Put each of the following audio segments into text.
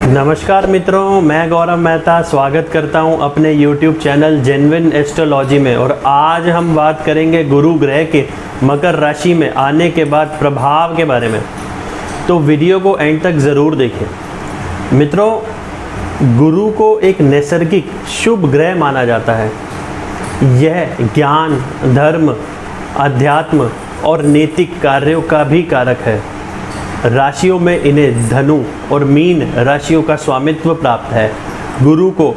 नमस्कार मित्रों, मैं गौरव मेहता स्वागत करता हूं अपने YouTube चैनल जेन्युइन एस्ट्रोलॉजी में। और आज हम बात करेंगे गुरु ग्रह के मकर राशि में आने के बाद प्रभाव के बारे में। तो वीडियो को एंड तक ज़रूर देखें। मित्रों, गुरु को एक नैसर्गिक शुभ ग्रह माना जाता है। यह ज्ञान, धर्म, अध्यात्म और नैतिक कार्यों का भी कारक है। राशियों में इन्हें धनु और मीन राशियों का स्वामित्व प्राप्त है। गुरु को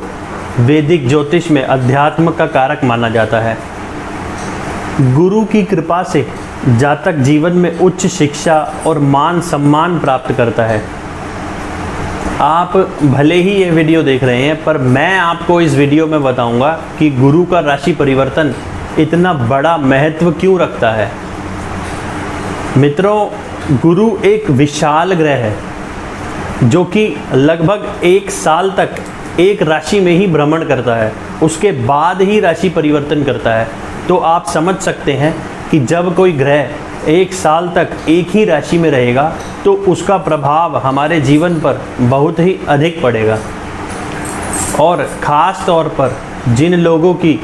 वैदिक ज्योतिष में अध्यात्म का कारक माना जाता है। गुरु की कृपा से जातक जीवन में उच्च शिक्षा और मान सम्मान प्राप्त करता है। आप भले ही ये वीडियो देख रहे हैं, पर मैं आपको इस वीडियो में बताऊंगा कि गुरु का राशि परिवर्तन इतना बड़ा महत्व क्यों रखता है। मित्रों, गुरु एक विशाल ग्रह है जो कि लगभग 1 साल तक एक राशि में ही भ्रमण करता है, उसके बाद ही राशि परिवर्तन करता है। तो आप समझ सकते हैं कि जब कोई ग्रह 1 साल तक एक ही राशि में रहेगा तो उसका प्रभाव हमारे जीवन पर बहुत ही अधिक पड़ेगा। और ख़ास तौर पर जिन लोगों की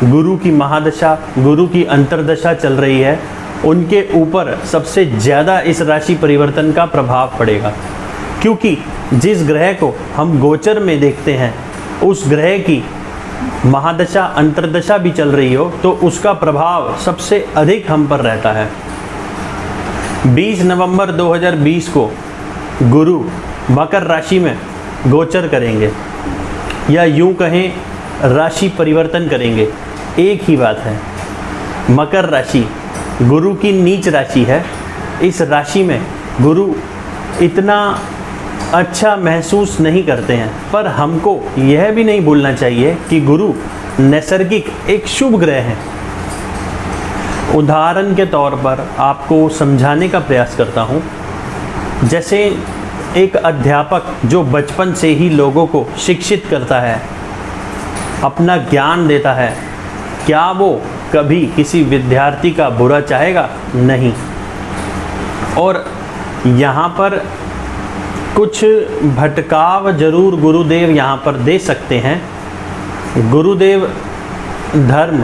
गुरु की महादशा, गुरु की अंतर्दशा चल रही है, उनके ऊपर सबसे ज़्यादा इस राशि परिवर्तन का प्रभाव पड़ेगा। क्योंकि जिस ग्रह को हम गोचर में देखते हैं, उस ग्रह की महादशा, अंतर्दशा भी चल रही हो तो उसका प्रभाव सबसे अधिक हम पर रहता है। 20 नवंबर 2020 को गुरु मकर राशि में गोचर करेंगे, या यूं कहें राशि परिवर्तन करेंगे। एक ही बात है, मकर राशि गुरु की नीच राशि है। इस राशि में गुरु इतना अच्छा महसूस नहीं करते हैं, पर हमको यह भी नहीं भूलना चाहिए कि गुरु नैसर्गिक एक शुभ ग्रह है। उदाहरण के तौर पर आपको समझाने का प्रयास करता हूँ। जैसे एक अध्यापक जो बचपन से ही लोगों को शिक्षित करता है, अपना ज्ञान देता है, क्या वो कभी किसी विद्यार्थी का बुरा चाहेगा? नहीं। और यहाँ पर कुछ भटकाव जरूर गुरुदेव यहाँ पर दे सकते हैं। गुरुदेव धर्म,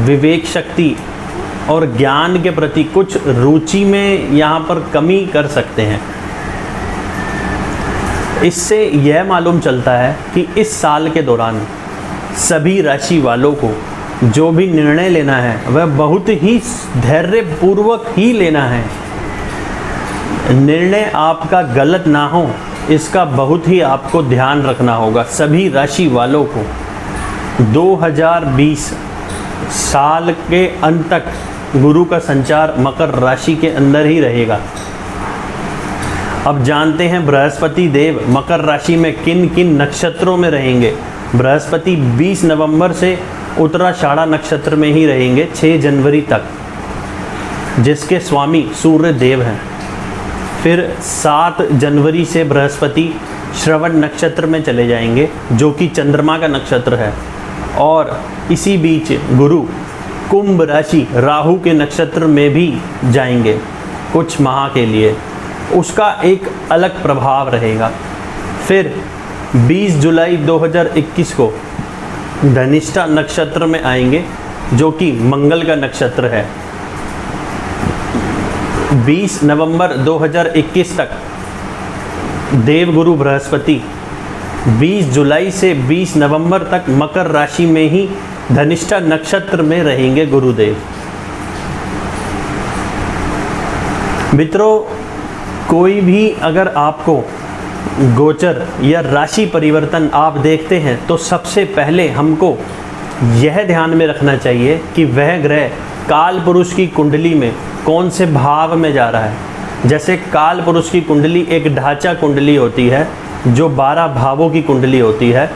विवेक शक्ति और ज्ञान के प्रति कुछ रुचि में यहाँ पर कमी कर सकते हैं। इससे यह मालूम चलता है कि इस साल के दौरान सभी राशि वालों को जो भी निर्णय लेना है वह बहुत ही धैर्यपूर्वक ही लेना है। निर्णय आपका गलत ना हो, इसका बहुत ही आपको ध्यान रखना होगा। सभी राशि वालों को 2020 साल के अंत तक गुरु का संचार मकर राशि के अंदर ही रहेगा। अब जानते हैं बृहस्पति देव मकर राशि में किन किन नक्षत्रों में रहेंगे। बृहस्पति 20 नवंबर से उत्तराषाढ़ा नक्षत्र में ही रहेंगे 6 जनवरी तक, जिसके स्वामी सूर्य देव हैं। फिर 7 जनवरी से बृहस्पति श्रवण नक्षत्र में चले जाएंगे, जो कि चंद्रमा का नक्षत्र है। और इसी बीच गुरु कुंभ राशि राहु के नक्षत्र में भी जाएंगे कुछ माह के लिए, उसका एक अलग प्रभाव रहेगा। फिर 20 जुलाई 2021 को धनिष्ठा नक्षत्र में आएंगे, जो कि मंगल का नक्षत्र है। 20 नवंबर 2021 तक देवगुरु बृहस्पति 20 जुलाई से 20 नवंबर तक मकर राशि में ही धनिष्ठा नक्षत्र में रहेंगे गुरुदेव। मित्रों, कोई भी अगर आपको गोचर या राशि परिवर्तन आप देखते हैं तो सबसे पहले हमको यह ध्यान में रखना चाहिए कि वह ग्रह काल पुरुष की कुंडली में कौन से भाव में जा रहा है। जैसे काल पुरुष की कुंडली एक ढांचा कुंडली होती है, जो 12 भावों की कुंडली होती है,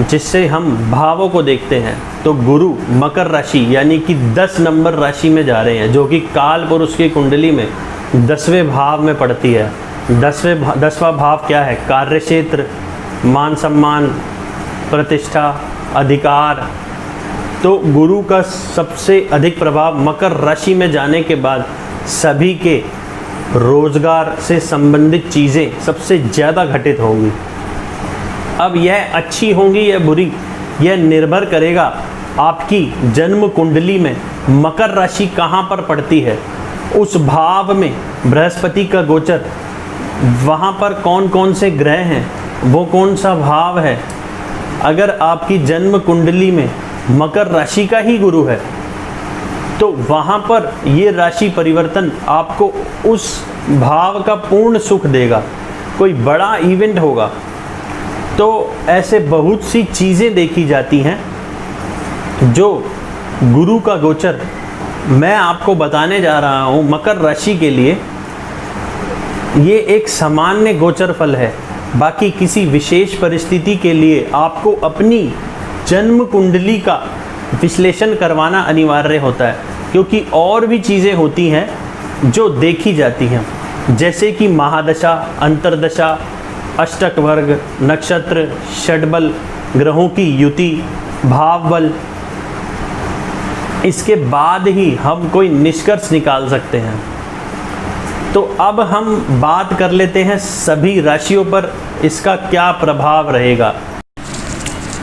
जिससे हम भावों को देखते हैं। तो गुरु मकर राशि यानी कि 10 नंबर राशि में जा रहे हैं, जो कि काल पुरुष की कुंडली में 10वें भाव में पड़ती है। 10वां भाव क्या है? कार्य क्षेत्र, मान सम्मान, प्रतिष्ठा, अधिकार। तो गुरु का सबसे अधिक प्रभाव मकर राशि में जाने के बाद सभी के रोजगार से संबंधित चीज़ें सबसे ज़्यादा घटित होंगी। अब यह अच्छी होंगी या बुरी, यह निर्भर करेगा आपकी जन्म कुंडली में मकर राशि कहाँ पर पड़ती है, उस भाव में बृहस्पति का गोचर, वहाँ पर कौन कौन से ग्रह हैं, वो कौन सा भाव है। अगर आपकी जन्म कुंडली में मकर राशि का ही गुरु है तो वहाँ पर ये राशि परिवर्तन आपको उस भाव का पूर्ण सुख देगा, कोई बड़ा इवेंट होगा। तो ऐसे बहुत सी चीज़ें देखी जाती हैं जो गुरु का गोचर मैं आपको बताने जा रहा हूँ मकर राशि के लिए। ये एक सामान्य गोचर फल है, बाकी किसी विशेष परिस्थिति के लिए आपको अपनी जन्म कुंडली का विश्लेषण करवाना अनिवार्य होता है, क्योंकि और भी चीज़ें होती हैं जो देखी जाती हैं, जैसे कि महादशा, अंतरदशा, अष्टक वर्ग, नक्षत्र, षडबल, ग्रहों की युति, भाव बल। इसके बाद ही हम कोई निष्कर्ष निकाल सकते हैं। तो अब हम बात कर लेते हैं सभी राशियों पर इसका क्या प्रभाव रहेगा।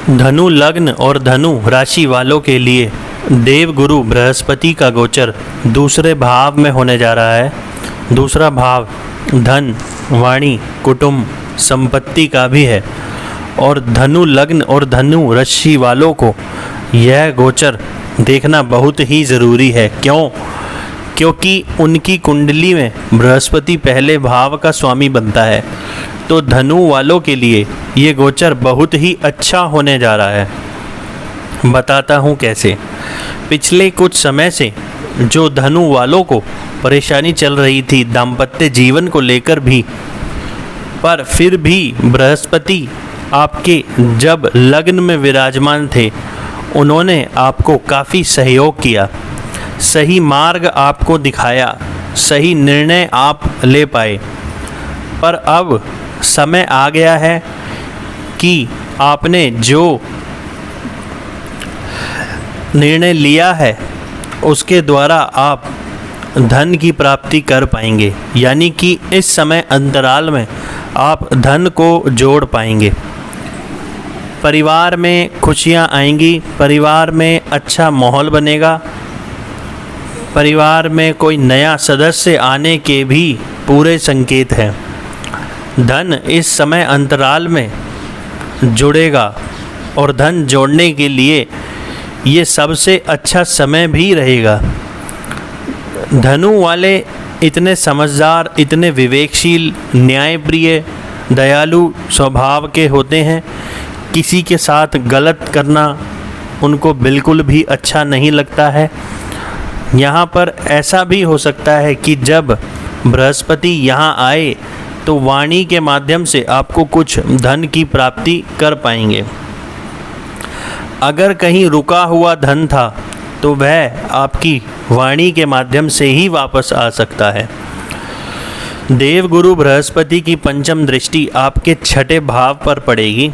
धनु लग्न और धनु राशि वालों के लिए देवगुरु बृहस्पति का गोचर दूसरे भाव में होने जा रहा है। दूसरा भाव धन, वाणी, कुटुंब, संपत्ति का भी है और धनु लग्न और धनु राशि वालों को यह गोचर देखना बहुत ही ज़रूरी है। क्यों? क्योंकि उनकी कुंडली में बृहस्पति पहले भाव का स्वामी बनता है। तो धनु वालों के लिए ये गोचर बहुत ही अच्छा होने जा रहा है। बताता हूँ कैसे। पिछले कुछ समय से जो धनु वालों को परेशानी चल रही थी दाम्पत्य जीवन को लेकर भी, पर फिर भी बृहस्पति आपके जब लग्न में विराजमान थे उन्होंने आपको काफ़ी सहयोग किया, सही मार्ग आपको दिखाया, सही निर्णय आप ले पाए। पर अब समय आ गया है कि आपने जो निर्णय लिया है उसके द्वारा आप धन की प्राप्ति कर पाएंगे, यानी कि इस समय अंतराल में आप धन को जोड़ पाएंगे। परिवार में खुशियां आएंगी, परिवार में अच्छा माहौल बनेगा, परिवार में कोई नया सदस्य आने के भी पूरे संकेत हैं। धन इस समय अंतराल में जुड़ेगा और धन जोड़ने के लिए ये सबसे अच्छा समय भी रहेगा। धनु वाले इतने समझदार, इतने विवेकशील, न्यायप्रिय, दयालु स्वभाव के होते हैं। किसी के साथ गलत करना उनको बिल्कुल भी अच्छा नहीं लगता है। यहाँ पर ऐसा भी हो सकता है कि जब बृहस्पति यहाँ आए तो वाणी के माध्यम से आपको कुछ धन की प्राप्ति कर पाएंगे। अगर कहीं रुका हुआ धन था तो वह आपकी वाणी के माध्यम से ही वापस आ सकता है। देवगुरु बृहस्पति की पंचम दृष्टि आपके छठे भाव पर पड़ेगी,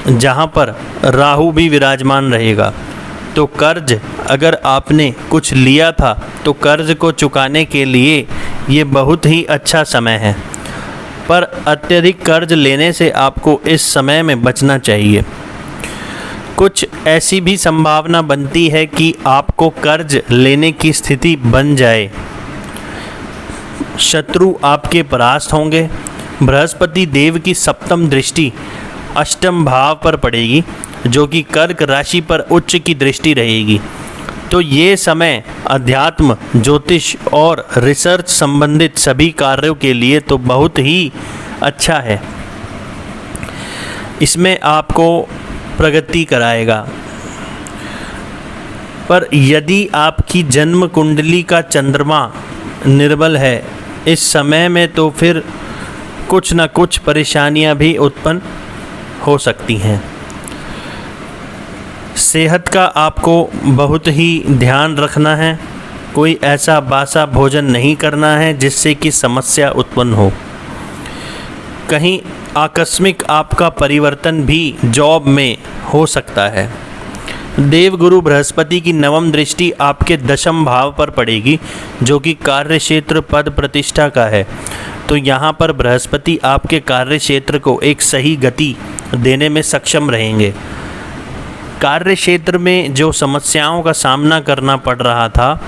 जहाँ पर राहु भी विराजमान रहेगा। तो कर्ज अगर आपने कुछ लिया था तो कर्ज को चुकाने के लिए ये बहुत ही अच्छा समय है, पर अत्यधिक कर्ज लेने से आपको इस समय में बचना चाहिए। कुछ ऐसी भी संभावना बनती है कि आपको कर्ज लेने की स्थिति बन जाए, शत्रु आपके परास्त होंगे। बृहस्पति देव की सप्तम दृष्टि अष्टम भाव पर पड़ेगी, जो कि कर्क राशि पर उच्च की दृष्टि रहेगी। तो ये समय अध्यात्म, ज्योतिष और रिसर्च संबंधित सभी कार्यों के लिए तो बहुत ही अच्छा है। इसमें आपको प्रगति कराएगा। पर यदि आपकी जन्म कुंडली का चंद्रमा निर्बल है इस समय में, तो फिर कुछ न कुछ परेशानियां भी उत्पन्न हो सकती हैं। सेहत का आपको बहुत ही ध्यान रखना है। कोई ऐसा बासा भोजन नहीं करना है जिससे कि समस्या उत्पन्न हो। कहीं आकस्मिक आपका परिवर्तन भी जॉब में हो सकता है। देवगुरु बृहस्पति की नवम दृष्टि आपके दशम भाव पर पड़ेगी, जो कि कार्य क्षेत्र, पद प्रतिष्ठा का है। तो यहाँ पर बृहस्पति आपके कार्य क्षेत्र को एक सही गति देने में सक्षम रहेंगे। कार्य क्षेत्र में जो समस्याओं का सामना करना पड़ रहा था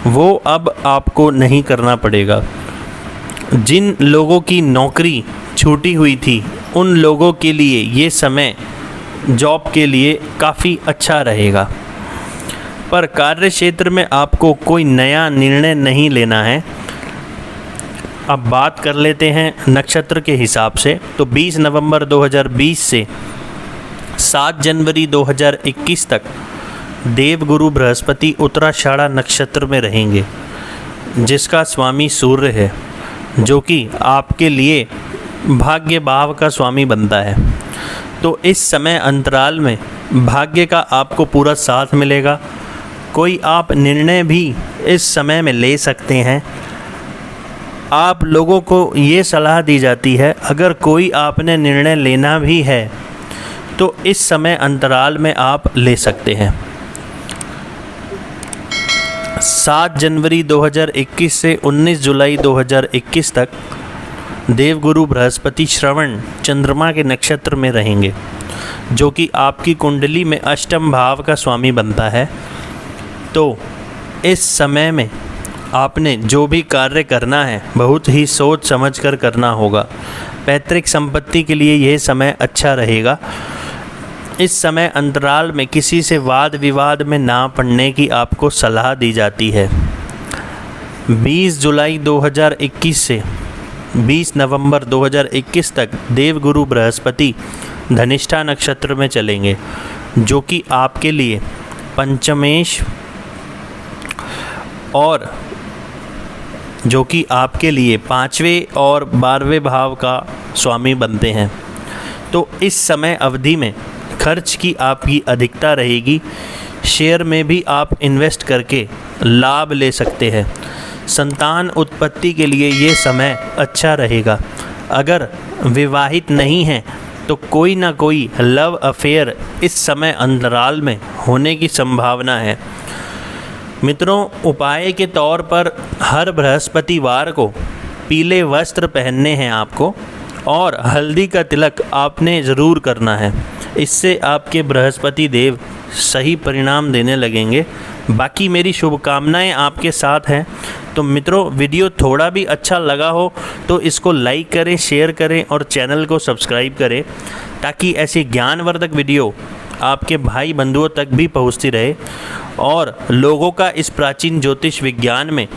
वो अब आपको नहीं करना पड़ेगा। जिन लोगों की नौकरी छूटी हुई थी उन लोगों के लिए ये समय जॉब के लिए काफ़ी अच्छा रहेगा। पर कार्य क्षेत्र में आपको कोई नया निर्णय नहीं लेना है। अब बात कर लेते हैं नक्षत्र के हिसाब से। तो 20 नवंबर 2020 से 7 जनवरी 2021 तक देवगुरु बृहस्पति उत्तराषाढ़ा नक्षत्र में रहेंगे, जिसका स्वामी सूर्य है, जो कि आपके लिए भाग्य भाव का स्वामी बनता है। तो इस समय अंतराल में भाग्य का आपको पूरा साथ मिलेगा। कोई आप निर्णय भी इस समय में ले सकते हैं। आप लोगों को ये सलाह दी जाती है, अगर कोई आपने निर्णय लेना भी है तो इस समय अंतराल में आप ले सकते हैं। 7 जनवरी 2021 से 19 जुलाई 2021 तक देवगुरु बृहस्पति श्रवण चंद्रमा के नक्षत्र में रहेंगे, जो कि आपकी कुंडली में अष्टम भाव का स्वामी बनता है। तो इस समय में आपने जो भी कार्य करना है बहुत ही सोच समझ कर करना होगा। पैतृक संपत्ति के लिए यह समय अच्छा रहेगा। इस समय अंतराल में किसी से वाद विवाद में ना पड़ने की आपको सलाह दी जाती है। 20 जुलाई 2021 से 20 नवंबर 2021 तक देवगुरु बृहस्पति धनिष्ठा नक्षत्र में चलेंगे, जो कि आपके लिए पंचमेश और जो कि आपके लिए 5वें और 12वें भाव का स्वामी बनते हैं। तो इस समय अवधि में खर्च की आपकी अधिकता रहेगी। शेयर में भी आप इन्वेस्ट करके लाभ ले सकते हैं। संतान उत्पत्ति के लिए ये समय अच्छा रहेगा। अगर विवाहित नहीं हैं तो कोई ना कोई लव अफेयर इस समय अंतराल में होने की संभावना है। मित्रों, उपाय के तौर पर हर बृहस्पतिवार को पीले वस्त्र पहनने हैं आपको, और हल्दी का तिलक आपने ज़रूर करना है। इससे आपके बृहस्पति देव सही परिणाम देने लगेंगे। बाकी मेरी शुभकामनाएं आपके साथ हैं। तो मित्रों, वीडियो थोड़ा भी अच्छा लगा हो तो इसको लाइक करें, शेयर करें और चैनल को सब्सक्राइब करें, ताकि ऐसी ज्ञानवर्धक वीडियो आपके भाई बंधुओं तक भी पहुंचती रहे और लोगों का इस प्राचीन ज्योतिष विज्ञान में